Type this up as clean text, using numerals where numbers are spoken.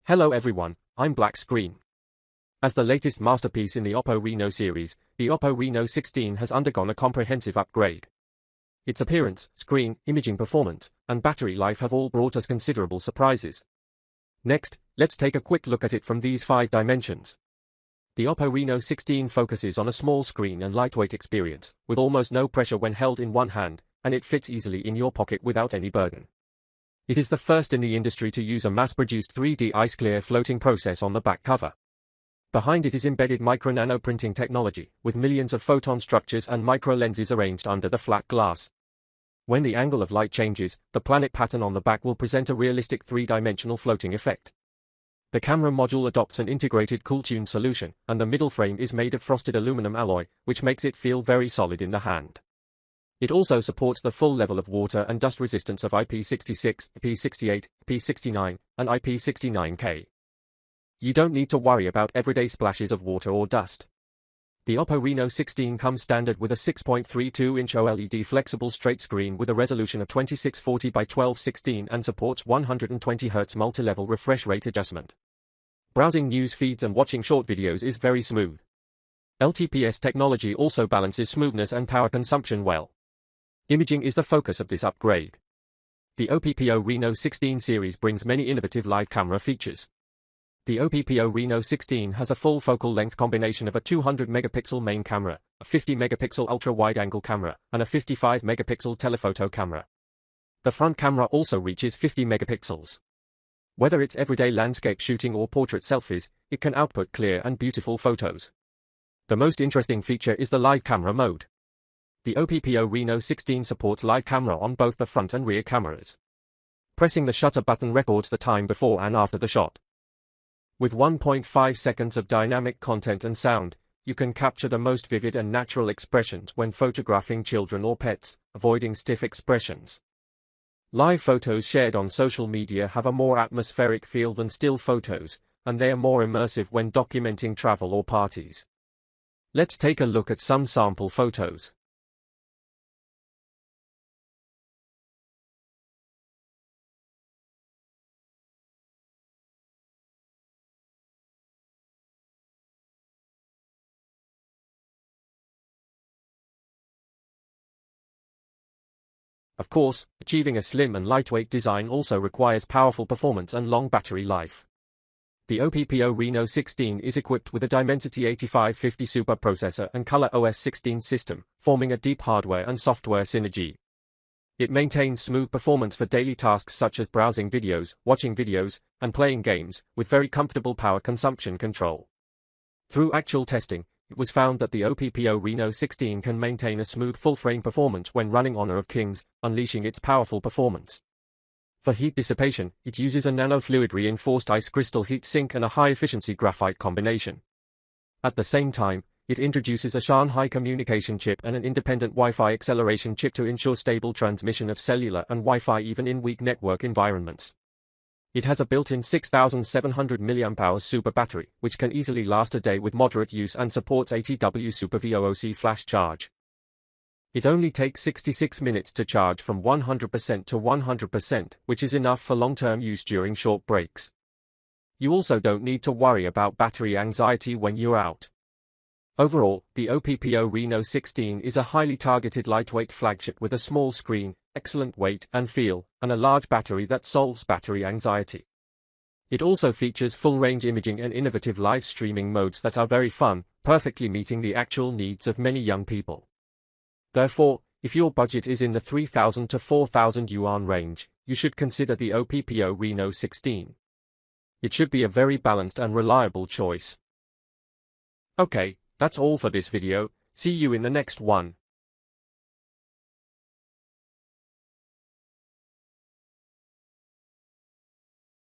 Hello everyone, I'm Black Screen. As the latest masterpiece in the OPPO Reno series, the OPPO Reno16 has undergone a comprehensive upgrade. Its appearance, screen, imaging performance, and battery life have all brought us considerable surprises. Next, let's take a quick look at it from these 5 dimensions. The OPPO Reno16 focuses on a small screen and lightweight experience, with almost no pressure when held in one hand, and it fits easily in your pocket without any burden. It is the first in the industry to use a mass-produced 3D ice-clear floating process on the back cover. Behind it is embedded micro-nano printing technology, with millions of photon structures and micro-lenses arranged under the flat glass. When the angle of light changes, the planet pattern on the back will present a realistic 3-dimensional floating effect. The camera module adopts an integrated cool-tune solution, and the middle frame is made of frosted aluminum alloy, which makes it feel very solid in the hand. It also supports the full level of water and dust resistance of IP66, IP68, IP69, and IP69K. You don't need to worry about everyday splashes of water or dust. The OPPO Reno16 comes standard with a 6.32-inch OLED flexible straight screen with a resolution of 2640 by 1216 and supports 120 Hz multi-level refresh rate adjustment. Browsing news feeds and watching short videos is very smooth. LTPS technology also balances smoothness and power consumption well. Imaging is the focus of this upgrade. The OPPO Reno16 series brings many innovative live camera features. The OPPO Reno16 has a full focal length combination of a 200-megapixel main camera, a 50-megapixel ultra-wide-angle camera, and a 55-megapixel telephoto camera. The front camera also reaches 50 megapixels. Whether it's everyday landscape shooting or portrait selfies, it can output clear and beautiful photos. The most interesting feature is the live camera mode. The OPPO Reno16 supports live camera on both the front and rear cameras. Pressing the shutter button records the time before and after the shot. With 1.5 seconds of dynamic content and sound, you can capture the most vivid and natural expressions when photographing children or pets, avoiding stiff expressions. Live photos shared on social media have a more atmospheric feel than still photos, and they are more immersive when documenting travel or parties. Let's take a look at some sample photos. Of course, achieving a slim and lightweight design also requires powerful performance and long battery life. The OPPO Reno16 is equipped with a Dimensity 8550 Super processor and Color OS 16 system, forming a deep hardware and software synergy. It maintains smooth performance for daily tasks such as browsing videos, watching videos, and playing games, with very comfortable power consumption control. Through actual testing, it was found that the OPPO Reno16 can maintain a smooth full-frame performance when running Honor of Kings, unleashing its powerful performance. For heat dissipation, it uses a nanofluid reinforced ice crystal heat sink and a high-efficiency graphite combination. At the same time, it introduces a Shanghai communication chip and an independent Wi-Fi acceleration chip to ensure stable transmission of cellular and Wi-Fi even in weak network environments. It has a built-in 6700 mAh super battery, which can easily last a day with moderate use and supports 80W Super VOOC flash charge. It only takes 66 minutes to charge from 100% to 100%, which is enough for long-term use during short breaks. You also don't need to worry about battery anxiety when you're out. Overall, the OPPO Reno16 is a highly targeted lightweight flagship with a small screen, excellent weight and feel, and a large battery that solves battery anxiety. It also features full-range imaging and innovative live streaming modes that are very fun, perfectly meeting the actual needs of many young people. Therefore, if your budget is in the 3,000 to 4,000 yuan range, you should consider the OPPO Reno16. It should be a very balanced and reliable choice. Okay, that's all for this video. See you in the next one.